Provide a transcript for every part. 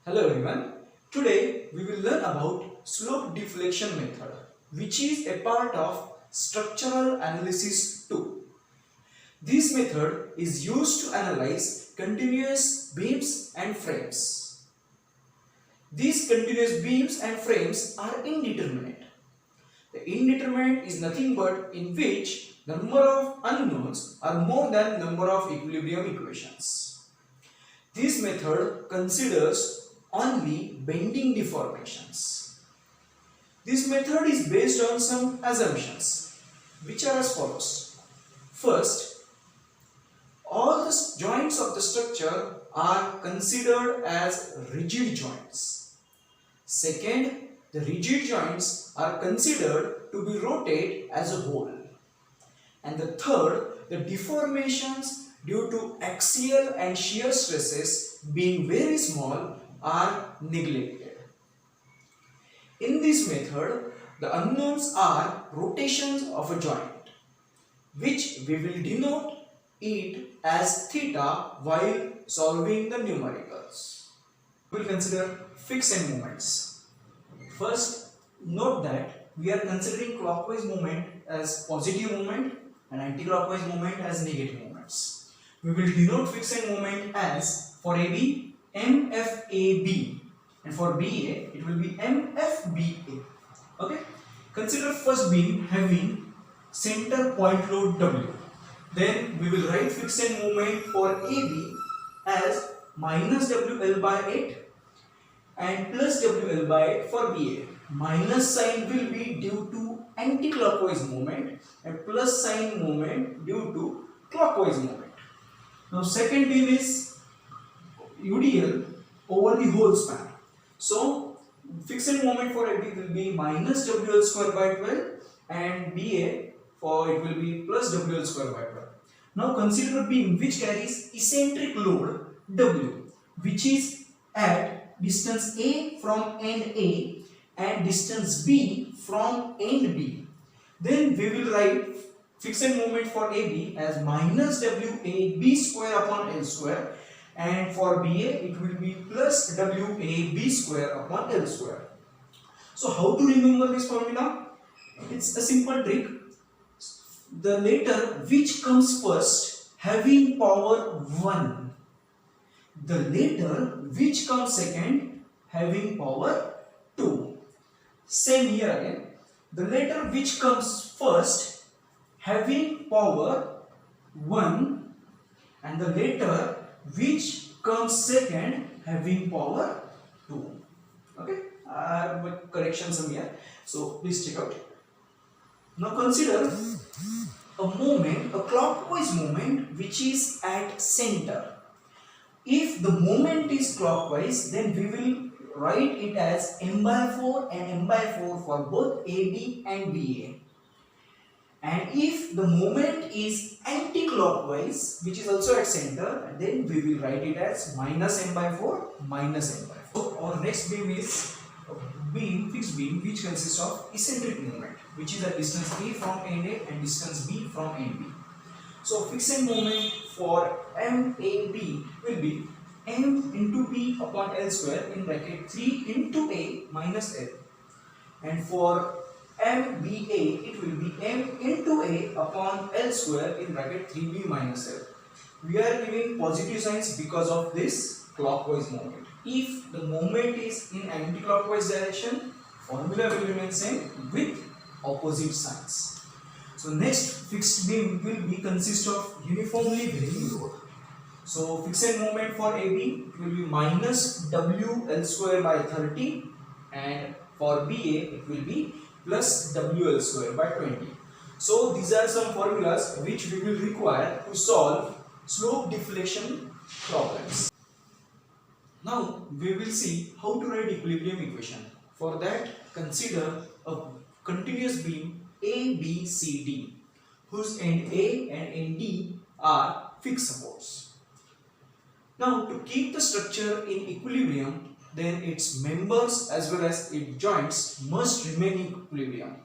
Hello everyone. Today we will learn about slope deflection method, which is a part of structural analysis too. This method is used to analyze continuous beams and frames. These continuous beams and frames are indeterminate. The indeterminate is nothing but in which number of unknowns are more than number of equilibrium equations. This method considers only bending deformations. This method is based on some assumptions, which are as follows. First, all the joints of the structure are considered as rigid joints. Second, the rigid joints are considered to be rotate as a whole. And the third, the deformations due to axial and shear stresses being very small are neglected. In this method, the unknowns are rotations of a joint, which we will denote it as theta while solving the numericals. We will consider fixed moments. First, note that we are considering clockwise movement as positive movement and anti-clockwise movement as negative movements. We will denote fixed moment as, for AB, MFAB, and for BA it will be MFBA. Okay. Consider first beam having center point load W. Then we will write fixed moment for AB as minus WL by 8 and plus WL by 8 for BA. Minus sign will be due to anti-clockwise movement and plus sign movement due to clockwise movement. Now second beam is UDL over the whole span. So fixed moment for AB will be minus WL square by 12 and BA for it will be plus WL square by 12. Now consider a beam which carries eccentric load W, which is at distance A from end A and distance B from end B. Then we will write fixed moment for AB as minus WAB square upon L square, and for BA it will be plus WAB square upon L square. So how to remember this formula? It's a simple trick. The letter which comes first having power 1. The letter which comes second having power 2. Same here again. The letter which comes first having power 1 and the letter which comes second having power 2. Okay, I have a correction some here, so please check out. Now consider a moment, a clockwise moment which is at center. If the moment is clockwise, then we will write it as m by 4 and m by 4 for both AB and BA. And if the moment is anti-clockwise, which is also at center, then we will write it as minus m by 4 minus m by 4. So our next beam is a beam, fixed beam, which consists of eccentric moment, which is at distance A from end A and distance B from end B. So fixed moment for MAB will be M into B upon L square in bracket 3 into A minus L, and for MBA it will be M into A upon L square in bracket 3B minus L. We are giving positive signs because of this clockwise moment. If the moment is in anti-clockwise direction, formula will remain same with opposite signs. So next fixed beam will be consist of uniformly varying load. So fixed moment for AB will be minus WL square by 30 and for BA it will be plus WL square by 20. So these are some formulas which we will require to solve slope deflection problems. Now we will see how to write equilibrium equation. For that, consider a continuous beam ABCD whose end A and end D are fixed supports. Now to keep the structure in equilibrium, then its members as well as its joints must remain in equilibrium.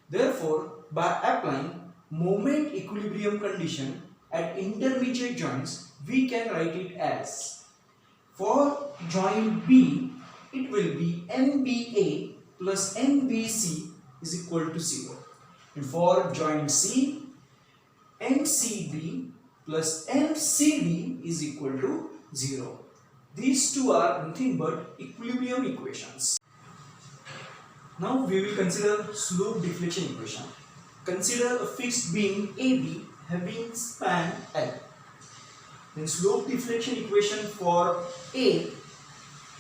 Therefore, by applying moment equilibrium condition at intermediate joints, we can write it as For joint B, it will be MBA plus MBC is equal to 0. And for joint C, MCB plus MCD is equal to 0. These two are nothing but equilibrium equations. Now we will consider slope deflection equation. Consider a fixed beam AB having span L. Then slope deflection equation for A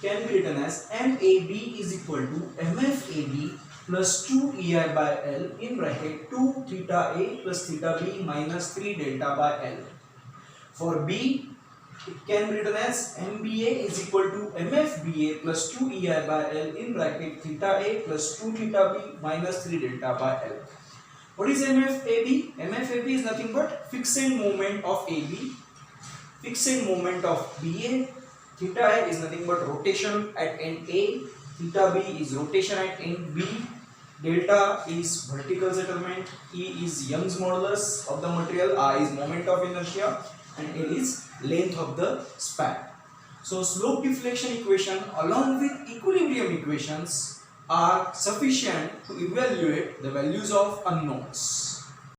can be written as MAB is equal to MFAB plus 2 EI by L in bracket 2 theta A plus theta B minus 3 delta by L. For B, it can be written as MBA is equal to MFBA plus 2 EI by L in bracket theta A plus 2 theta B minus 3 delta by L. What is MFAB? MFAB is nothing but fixed moment of AB, fixed moment of BA. Theta A is nothing but rotation at end A, theta B is rotation at end B, delta is vertical settlement, E is Young's modulus of the material, I is moment of inertia, and L is length of the span. So slope deflection equation along with equilibrium equations are sufficient to evaluate the values of unknowns.